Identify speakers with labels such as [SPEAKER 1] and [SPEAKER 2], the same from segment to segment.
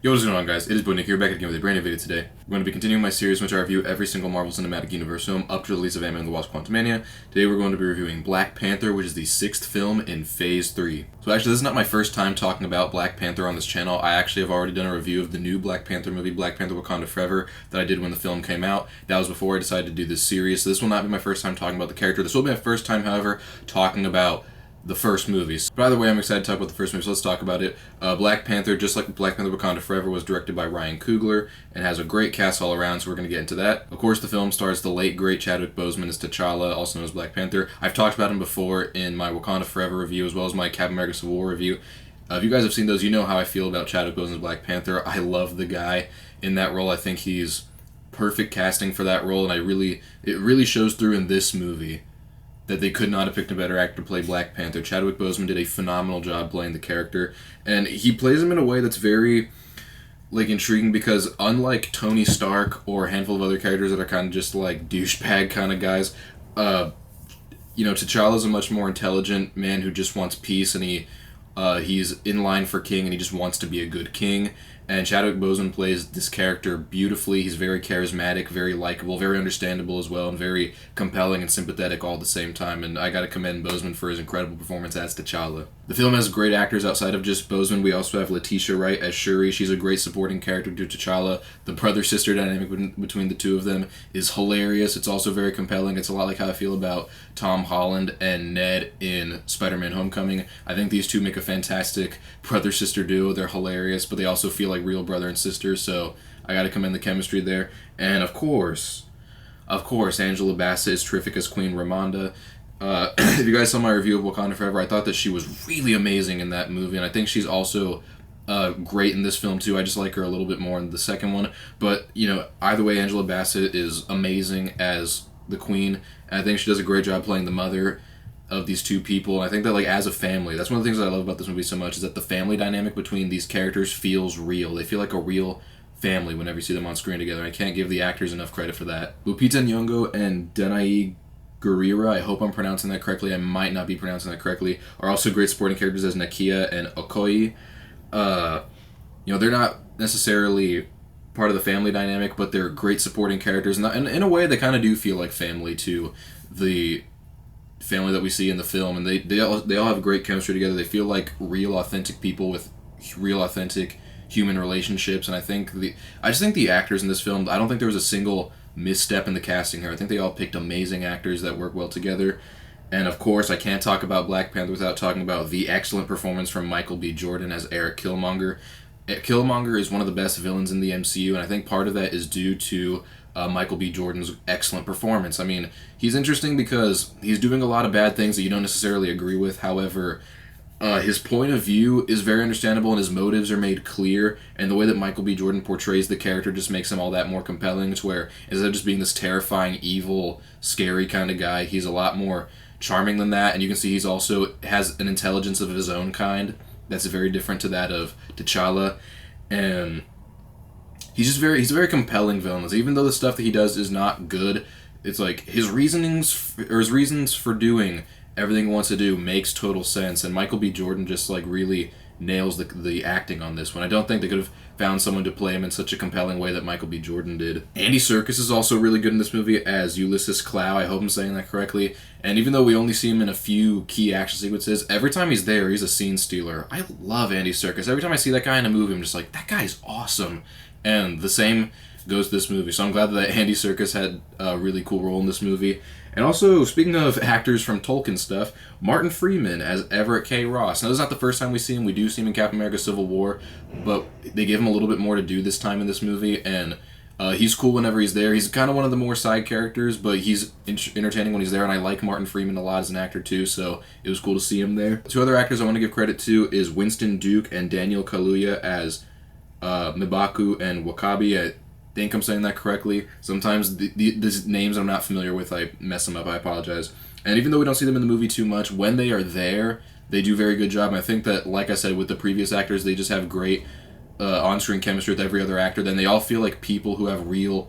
[SPEAKER 1] Yo, what's going on, guys? It is Nick here, back again with a brand new video today. We're going to be continuing my series in which I review every single Marvel Cinematic Universe film up to the release of Ant-Man and the Wasp: Quantumania. Today we're going to be reviewing Black Panther, which is the 6th film in Phase 3. So actually, this is not my first time talking about Black Panther on this channel. I actually have already done a review of the new Black Panther movie, Black Panther: Wakanda Forever, that I did when the film came out. That was before I decided to do this series, so this will not be my first time talking about the character. This will be my first time, however, talking about the first movies. But either way, I'm excited to talk about the first movie, so let's talk about it. Black Panther, just like Black Panther Wakanda Forever, was directed by Ryan Coogler and has a great cast all around, so we're going to get into that. Of course, the film stars the late, great Chadwick Boseman as T'Challa, also known as Black Panther. I've talked about him before in my Wakanda Forever review, as well as my Captain America Civil War review. If you guys have seen those, you know how I feel about Chadwick Boseman as Black Panther. I love the guy in that role. I think he's perfect casting for that role, and it really shows through in this movie that they could not have picked a better actor to play Black Panther. Chadwick Boseman did a phenomenal job playing the character, and he plays him in a way that's very intriguing, because unlike Tony Stark or a handful of other characters that are kind of just like douchebag kind of guys, T'Challa's a much more intelligent man who just wants peace, and he's in line for king, and he just wants to be a good king. And Chadwick Boseman plays this character beautifully. He's very charismatic, very likable, very understandable as well, and very compelling and sympathetic all at the same time. And I gotta commend Boseman for his incredible performance as T'Challa. The film has great actors outside of just Boseman. We also have Letitia Wright as Shuri. She's a great supporting character to T'Challa. The brother-sister dynamic between the two of them is hilarious. It's also very compelling. It's a lot like how I feel about Tom Holland and Ned in Spider-Man: Homecoming. I think these two make a fantastic brother-sister duo. They're hilarious, but they also feel like real brother and sister, so I gotta commend the chemistry there. And of course, Angela Bassett is terrific as Queen Ramonda. If you guys saw my review of Wakanda Forever, I thought that she was really amazing in that movie, and I think she's also great in this film too. I just like her a little bit more in the second one, but either way, Angela Bassett is amazing as the Queen, and I think she does a great job playing the mother of these two people. And I think that as a family, that's one of the things that I love about this movie so much, is that the family dynamic between these characters feels real. They feel like a real family whenever you see them on screen together. I can't give the actors enough credit for that. Lupita Nyong'o and Denai Gurira, I hope I'm pronouncing that correctly, I might not be pronouncing that correctly, are also great supporting characters as Nakia and Okoye. They're not necessarily part of the family dynamic, but they're great supporting characters, and in a way they kind of do feel like family to the family that we see in the film, and they all have great chemistry together. They feel like real, authentic people with real, authentic human relationships, and I just think the actors in this film, I don't think there was a single misstep in the casting here. I think they all picked amazing actors that work well together. And of course, I can't talk about Black Panther without talking about the excellent performance from Michael B. Jordan as Eric Killmonger. Killmonger is one of the best villains in the MCU, and I think part of that is due to Michael B. Jordan's excellent performance. I mean, he's interesting because he's doing a lot of bad things that you don't necessarily agree with. However, his point of view is very understandable, and his motives are made clear, and the way that Michael B. Jordan portrays the character just makes him all that more compelling, to where instead of just being this terrifying, evil, scary kind of guy, he's a lot more charming than that. And you can see he's also has an intelligence of his own kind that's very different to that of T'Challa, and he's a very compelling villain. Even though the stuff that he does is not good, it's like his reasons for doing everything he wants to do makes total sense, and Michael B. Jordan just really nails the acting on this one. I don't think they could have found someone to play him in such a compelling way that Michael B. Jordan did. Andy Serkis is also really good in this movie as Ulysses Klaue. I hope I'm saying that correctly. And even though we only see him in a few key action sequences, every time he's there, he's a scene stealer. I love Andy Serkis. Every time I see that guy in a movie, I'm just like, that guy's awesome. And the same goes to this movie. So I'm glad that Andy Serkis had a really cool role in this movie. And also, speaking of actors from Tolkien stuff, Martin Freeman as Everett K. Ross. Now, this is not the first time we see him. We do see him in Captain America Civil War, but they give him a little bit more to do this time in this movie, and he's cool whenever he's there. He's kind of one of the more side characters, but he's entertaining when he's there, and I like Martin Freeman a lot as an actor too, so it was cool to see him there. Two other actors I want to give credit to is Winston Duke and Daniel Kaluuya as M'Baku and W'Kabi. I think I'm saying that correctly. Sometimes these names I'm not familiar with, I mess them up, I apologize. And even though we don't see them in the movie too much, when they are there, they do a very good job. And I think that, like I said, with the previous actors, they just have great on-screen chemistry with every other actor. Then they all feel like people who have real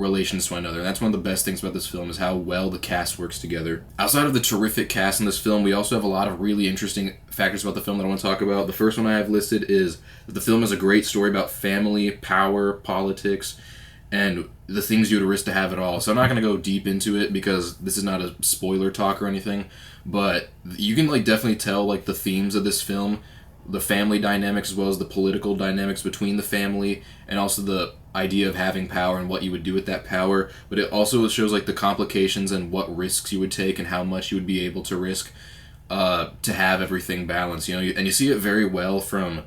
[SPEAKER 1] relations to one another. And that's one of the best things about this film, is how well the cast works together. Outside of the terrific cast in this film, we also have a lot of really interesting factors about the film that I want to talk about. The first one I have listed is that the film has a great story about family, power, politics, and the things you would risk to have it all. So I'm not going to go deep into it because this is not a spoiler talk or anything, but you can like definitely tell like the themes of this film, the family dynamics as well as the political dynamics between the family, and also the idea of having power and what you would do with that power. But it also shows like the complications and what risks you would take and how much you would be able to risk to have everything balanced. You know, and you see it very well from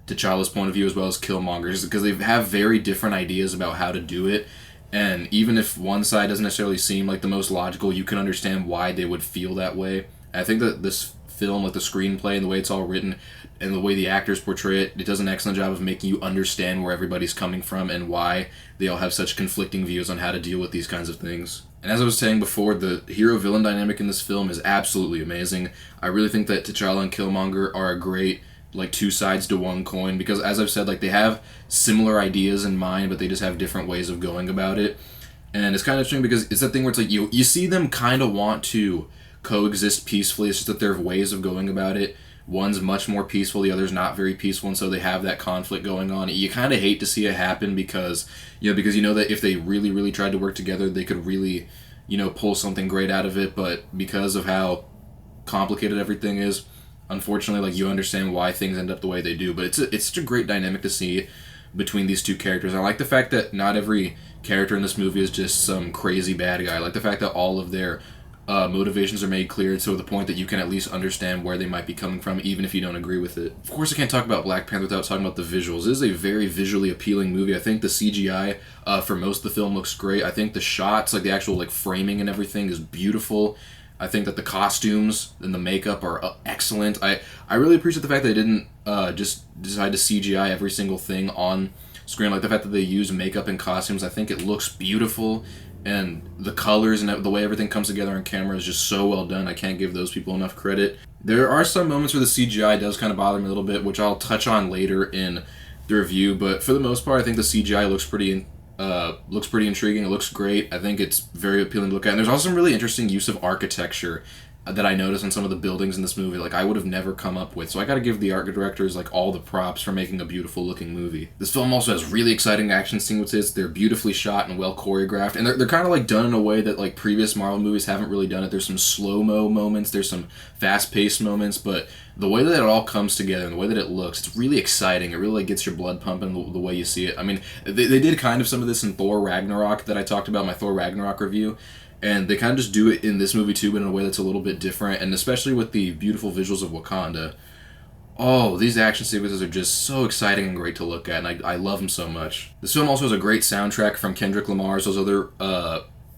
[SPEAKER 1] T'Challa's point of view as well as Killmonger's, because they have very different ideas about how to do it. And even if one side doesn't necessarily seem like the most logical, you can understand why they would feel that way. And I think that this film, like the screenplay and the way it's all written and the way the actors portray it, it does an excellent job of making you understand where everybody's coming from and why they all have such conflicting views on how to deal with these kinds of things. And as I was saying before, the hero-villain dynamic in this film is absolutely amazing. I really think that T'Challa and Killmonger are a great like two sides to one coin, because as I've said, like they have similar ideas in mind, but they just have different ways of going about it. And it's kind of interesting because it's that thing where it's like you see them kind of want to coexist peacefully. It's just that there are ways of going about it. One's much more peaceful, the other's not very peaceful, and so they have that conflict going on. You kind of hate to see it happen because you know that if they really, really tried to work together, they could really, pull something great out of it. But because of how complicated everything is, unfortunately, like you understand why things end up the way they do. But it's such a great dynamic to see between these two characters. I like the fact that not every character in this movie is just some crazy bad guy. I like the fact that all of their motivations are made clear to the point that you can at least understand where they might be coming from, even if you don't agree with it. Of course, I can't talk about Black Panther without talking about the visuals. This is a very visually appealing movie. I think the CGI for most of the film looks great. I think the shots, like the actual like framing and everything, is beautiful. I think that the costumes and the makeup are excellent. I really appreciate the fact that they didn't just decide to CGI every single thing on screen. Like the fact that they use makeup and costumes, I think it looks beautiful. And the colors and the way everything comes together on camera is just so well done. I can't give those people enough credit. There are some moments where the CGI does kind of bother me a little bit, which I'll touch on later in the review. But for the most part, I think the CGI looks pretty intriguing. It looks great. I think it's very appealing to look at. And there's also some really interesting use of architecture that I noticed on some of the buildings in this movie, like I would have never come up with. So I gotta give the art directors like all the props for making a beautiful looking movie. This film also has really exciting action sequences. They're beautifully shot and well choreographed, and they're kind of like done in a way that like previous Marvel movies haven't really done it. There's some slow-mo moments, there's some fast-paced moments, but the way that it all comes together and the way that it looks, it's really exciting. It really like gets your blood pumping the way you see it. I mean, they did kind of some of this in Thor Ragnarok that I talked about in my Thor Ragnarok review. And they kind of just do it in this movie too, but in a way that's a little bit different, and especially with the beautiful visuals of Wakanda. Oh, these action sequences are just so exciting and great to look at, and I love them so much. This film also has a great soundtrack from Kendrick Lamar, those other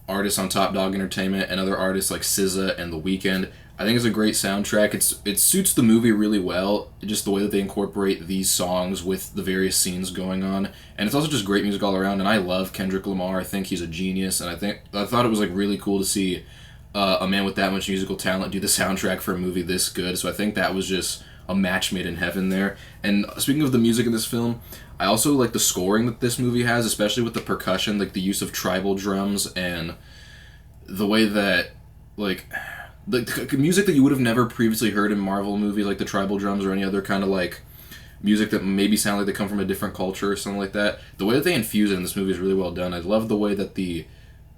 [SPEAKER 1] artists on Top Dog Entertainment, and other artists like SZA and The Weeknd. I think it's a great soundtrack. It suits the movie really well, just the way that they incorporate these songs with the various scenes going on. And it's also just great music all around, and I love Kendrick Lamar. I think he's a genius, and I thought it was like really cool to see a man with that much musical talent do the soundtrack for a movie this good. So I think that was just a match made in heaven there. And speaking of the music in this film, I also like the scoring that this movie has, especially with the percussion, like the use of tribal drums and the way that like the music that you would have never previously heard in Marvel movies, like the tribal drums or any other kind of like music that maybe sound like they come from a different culture or something like that. The way that they infuse it in this movie is really well done. I love the way that the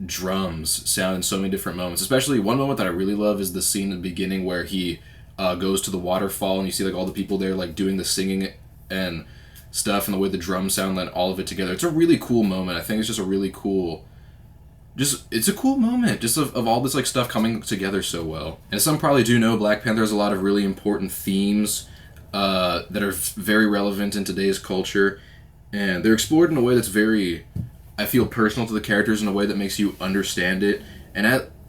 [SPEAKER 1] drums sound in so many different moments. Especially one moment that I really love is the scene in the beginning where he goes to the waterfall and you see like all the people there like doing the singing and stuff, and the way the drums sound and all of it together. It's a really cool moment. I think it's just a really cool... it's a cool moment, just of all this like stuff coming together so well. And as some probably do know, Black Panther has a lot of really important themes that are very relevant in today's culture, and they're explored in a way that's very, I feel, personal to the characters in a way that makes you understand it.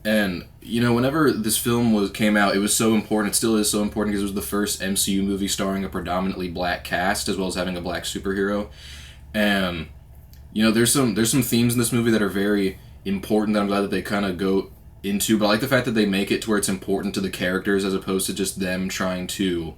[SPEAKER 1] And whenever this film came out, it was so important. It still is so important because it was the first MCU movie starring a predominantly black cast as well as having a black superhero. And there's some themes in this movie that are very important that I'm glad that they kind of go into, but I like the fact that they make it to where it's important to the characters as opposed to just them trying to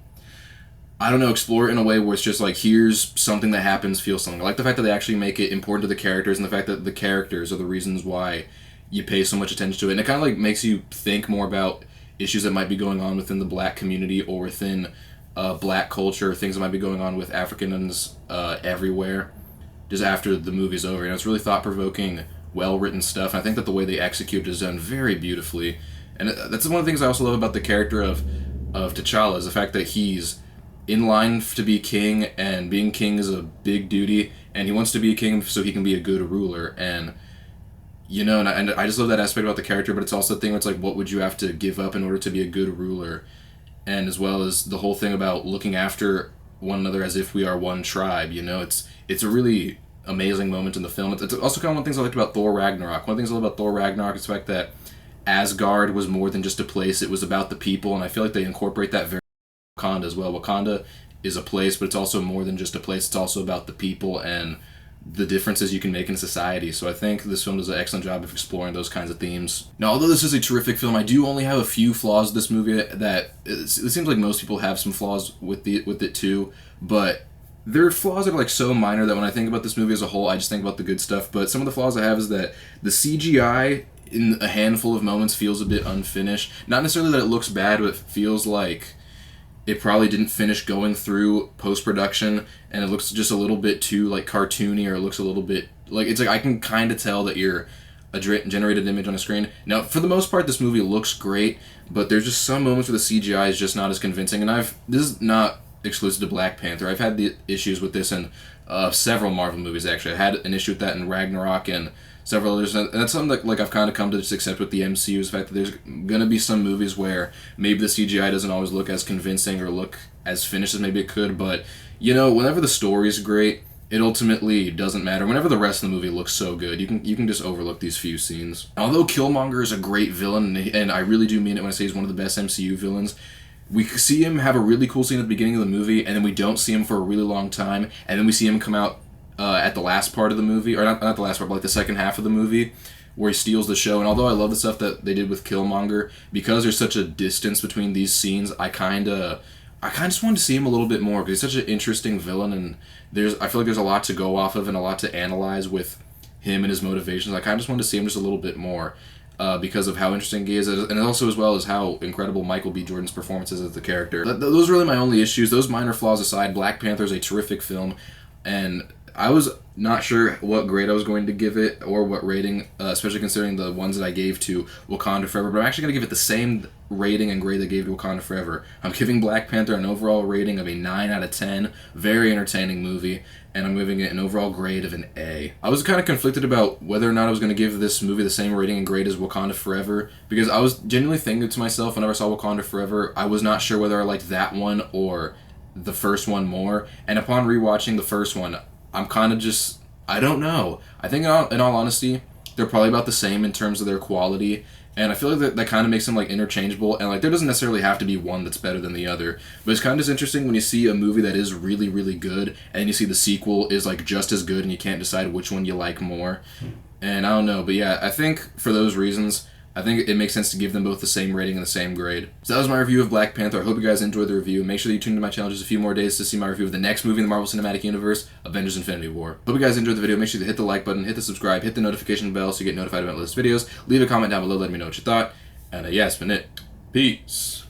[SPEAKER 1] I don't know, explore it in a way where it's just like, here's something that happens, feel something. I like the fact that they actually make it important to the characters, and the fact that the characters are the reasons why you pay so much attention to it. And it kind of like makes you think more about issues that might be going on within the black community or within black culture, things that might be going on with Africans everywhere, just after the movie's over. You know, it's really thought-provoking, well-written stuff, and I think that the way they execute it is done very beautifully. And that's one of the things I also love about the character of T'Challa, is the fact that he's in line to be king, and being king is a big duty, and he wants to be a king so he can be a good ruler. And you know, and I just love that aspect about the character, but it's also the thing where it's like, what would you have to give up in order to be a good ruler? And as well as the whole thing about looking after one another as if we are one tribe. You know, it's a really amazing moment in the film. It's also kind of one of the things I liked about Thor Ragnarok. One of the things I love about Thor Ragnarok is the fact that Asgard was more than just a place, it was about the people, and I feel like they incorporate that very Wakanda as well. Wakanda is a place, but it's also more than just a place. It's also about the people and the differences you can make in society. So I think this film does an excellent job of exploring those kinds of themes. Now, although this is a terrific film, I do only have a few flaws with this movie. That it seems like most people have some flaws with it too, but there are flaws that are like so minor that when I think about this movie as a whole, I just think about the good stuff. But some of the flaws I have is that the CGI in a handful of moments feels a bit unfinished. Not necessarily that it looks bad, but it feels like it probably didn't finish going through post-production, and it looks just a little bit too like cartoony, or it looks a little bit like, it's like I can kind of tell that you're a generated image on a screen. Now, for the most part, this movie looks great, but there's just some moments where the CGI is just not as convincing, and this is not exclusive to Black Panther. I've had the issues with this in several Marvel movies, actually. I had an issue with that in Ragnarok and several others, and that's something that like I've kind of come to just accept with the MCU, is the fact that there's gonna be some movies where maybe the CGI doesn't always look as convincing or look as finished as maybe it could, but you know, whenever the story's great, it ultimately doesn't matter. Whenever the rest of the movie looks so good, you can just overlook these few scenes. Although Killmonger is a great villain, and I really do mean it when I say he's one of the best MCU villains, we see him have a really cool scene at the beginning of the movie, and then we don't see him for a really long time, and then we see him come out at the last part of the movie, or not the last part, but like the second half of the movie, where he steals the show. And although I love the stuff that they did with Killmonger, because there's such a distance between these scenes, I kind of just wanted to see him a little bit more, because he's such an interesting villain, and I feel like there's a lot to go off of and a lot to analyze with him and his motivations. I kind of just wanted to see him just a little bit more. Because of how interesting he is, and also as well as how incredible Michael B. Jordan's performance is as the character. Those are really my only issues. Those minor flaws aside, Black Panther is a terrific film, and I was not sure what grade I was going to give it or what rating, especially considering the ones that I gave to Wakanda Forever, but I'm actually going to give it the same rating and grade I gave to Wakanda Forever. I'm giving Black Panther an overall rating of a 9 out of 10. Very entertaining movie, and I'm giving it an overall grade of an A. I was kind of conflicted about whether or not I was going to give this movie the same rating and grade as Wakanda Forever, because I was genuinely thinking to myself whenever I saw Wakanda Forever, I was not sure whether I liked that one or the first one more, and upon rewatching the first one, I'm kind of just, I don't know. I think in all honesty, they're probably about the same in terms of their quality, and I feel like that kind of makes them like interchangeable, and like there doesn't necessarily have to be one that's better than the other, but it's kind of just interesting when you see a movie that is really, really good, and you see the sequel is like just as good, and you can't decide which one you like more, and I don't know, but yeah, I think for those reasons, I think it makes sense to give them both the same rating and the same grade. So that was my review of Black Panther. I hope you guys enjoyed the review. Make sure that you tune into my channel just a few more days to see my review of the next movie in the Marvel Cinematic Universe, Avengers Infinity War. Hope you guys enjoyed the video. Make sure to hit the like button, hit the subscribe, hit the notification bell so you get notified about latest videos. Leave a comment down below letting me know what you thought. And yeah, it's been it. Peace.